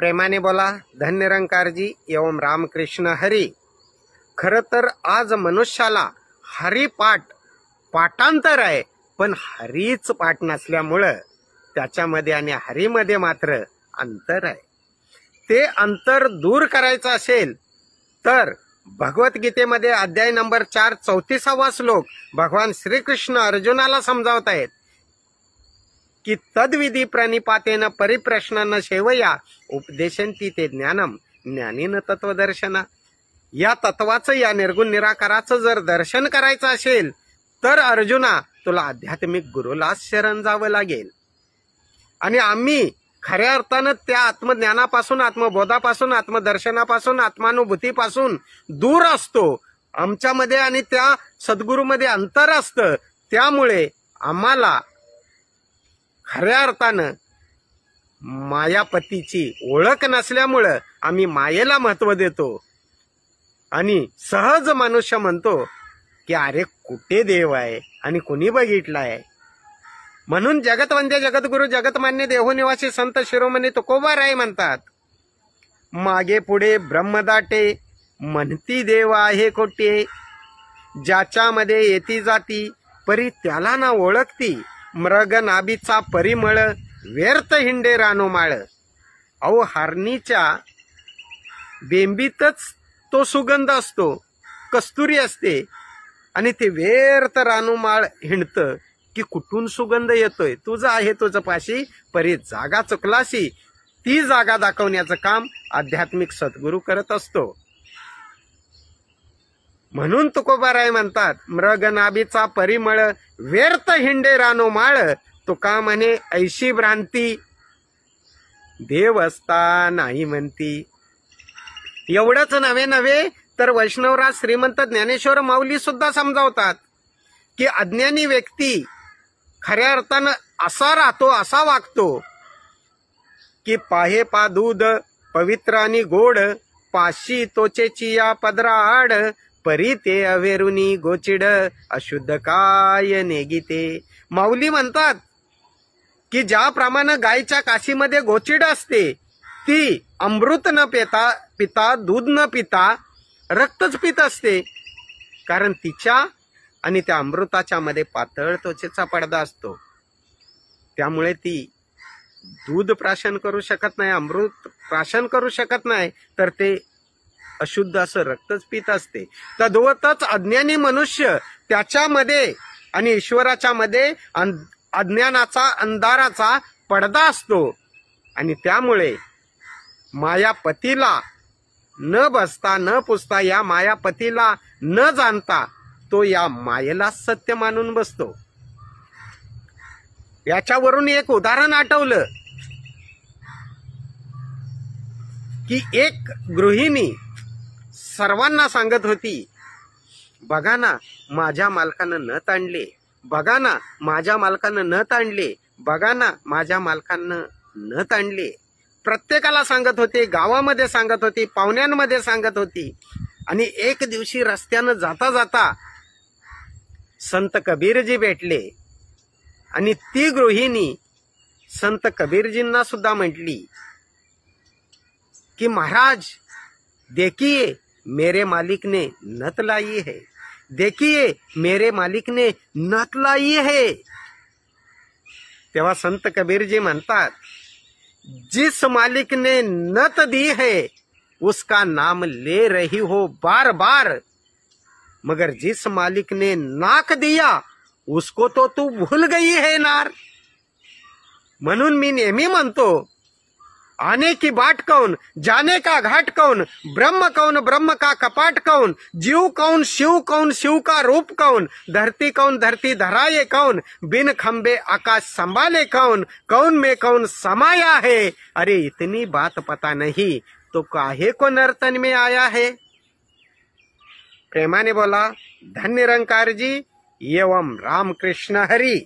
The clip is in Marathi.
प्रेमाने बोला धन निरंकार जी एवं रामकृष्ण हरी। खरं तर आज मनुष्याला पाठांतर आहे, पण हरीच पाठ नसल्यामुळं त्याच्यामध्ये आणि हरीमध्ये मात्र अंतर आहे। ते अंतर दूर करायचं असेल तर भगवद्गीतेमध्ये अध्याय नंबर 4 34वा श्लोक भगवान श्रीकृष्ण अर्जुनाला समजावत आहेत की तद्विधी प्रणिपातेन परिप्रश्न सेवया उपदेशंती ते ज्ञानम ज्ञानीन तत्वदर्शना। या तत्वाचं, या निर्गुण निराकाराचं जर दर्शन करायचं असेल तर अर्जुना तुला आध्यात्मिक गुरुला शरण जावं लागेल। आणि आम्ही खऱ्या अर्थानं त्या आत्मज्ञानापासून, आत्मबोधापासून, आत्मदर्शनापासून, आत्मानुभूतीपासून दूर असतो। आमच्यामध्ये आणि त्या सद्गुरूमध्ये अंतर असतं। त्यामुळे आम्हाला खऱ्या अर्थानं मायापतीची ओळख नसल्यामुळं आम्ही मायेला महत्व देतो आणि सहज मनुष्य म्हणतो की अरे कुठे देव आहे आणि कुणी बघितलाय। म्हणून जगतवंद्य जगद्गुरु जगतमान्य देहनिवासी संत शिरोमणी तुकोबाराय म्हणतात, मागे पुढे ब्रह्मदाटे म्हणती देव आहे कोठे, ज्याच्यामध्ये येती जाती परी त्याला ना ओळखती, मृग नाभीचा परिमळ व्यर्थ हिंडे रानोमाळ। अहो हरणीच्या बेंबीतच तो सुगंध असतो, कस्तुरी असते, आणि ते व्यर्थ रानोमाळ हिंडतं की कुठून सुगंध येतोय। तुझं आहे तुझं पाशी परी जागा चुकलाशी, ती जागा दाखवण्याचं काम आध्यात्मिक सद्गुरू करत असतो। म्हणून तुकोबाराय म्हणतात, मृग नाभीचा परिमळ व्यर्थ हिंडे रानोमाळ, तुका म्हणे ऐशी भ्रांती देव असता नाही म्हणती। एवढंच नव्हे तर वैष्णवराज श्रीमंत ज्ञानेश्वर माऊली सुद्धा समजावतात की अज्ञानी व्यक्ती खऱ्या अर्थानं असा राहतो, असा वागतो की पाहे पा दूध पवित्र आणि गोड, पाशी तोचेची या पदरा आड, परी ते अवेरुनी गोचिड अशुद्ध काय नेगिते। माऊली म्हणतात की ज्याप्रमाणे गायच्या काशीमध्ये गोचिड असते, ती अमृत न पिता दूध न पिता रक्तच पित असते, कारण तिच्या आणि त्या अमृताच्या मध्ये पातळ त्वचेचा पडदा असतो। त्यामुळे ती दूध प्राशन करू शकत नाही, अमृत प्राशन करू शकत नाही, तर ते अशुद्ध असं रक्तच पित असते। तद्वतच अज्ञानी मनुष्य त्याच्यामध्ये आणि ईश्वराच्या मध्ये अज्ञानाचा, अंधाराचा पडदा असतो, आणि त्यामुळे मायापतीला न बसता न पुसता, या मायापतीला न जाणता तो या मायेला सत्य मानून बसतो। याच्यावरून एक उदाहरण आठवलं की एक गृहिणी सर्वांना सांगत होती, बघा ना माझ्या मालकानं नथ आणले, बघा ना माझ्या मालकानं नथ आणले, बघा ना माझ्या मालकानं नथ आणले। प्रत्येकाला सांगत होती, गावामध्ये सांगत होती, पाहुण्यांमध्ये सांगत होती। आणि एक दिवशी रस्त्यानं जाता जाता संत कबीरजी भेटले, आणि ती गृहिणी संत कबीरजींना सुद्धा म्हटली की महाराज देखिए मेरे मालिक ने नथ लाई है, देखिए मेरे मालिक ने नथ लाई है। तेव्हा संत कबीरजी म्हणतात, जिस मालिक ने नथ दी है उसका नाम ले रही हो बार बार, मगर जिस मालिक ने नाक दिया उसको तो तू भूल गई है नार। म्हणून मी नेहमी म्हणतो, आने की बाट कौन, जाने का घाट कौन, ब्रह्म कौन, ब्रह्म का कपाट कौन, जीव कौन, शिव का रूप कौन, धरती कौन, धरती धराए कौन, बिन खंबे आकाश संभाले कौन, कौन में कौन समाया है, अरे इतनी बात पता नहीं तो काहे को नर्तन में आया है। प्रेमाने बोला धन निरंकार जी एवं रामकृष्ण हरी।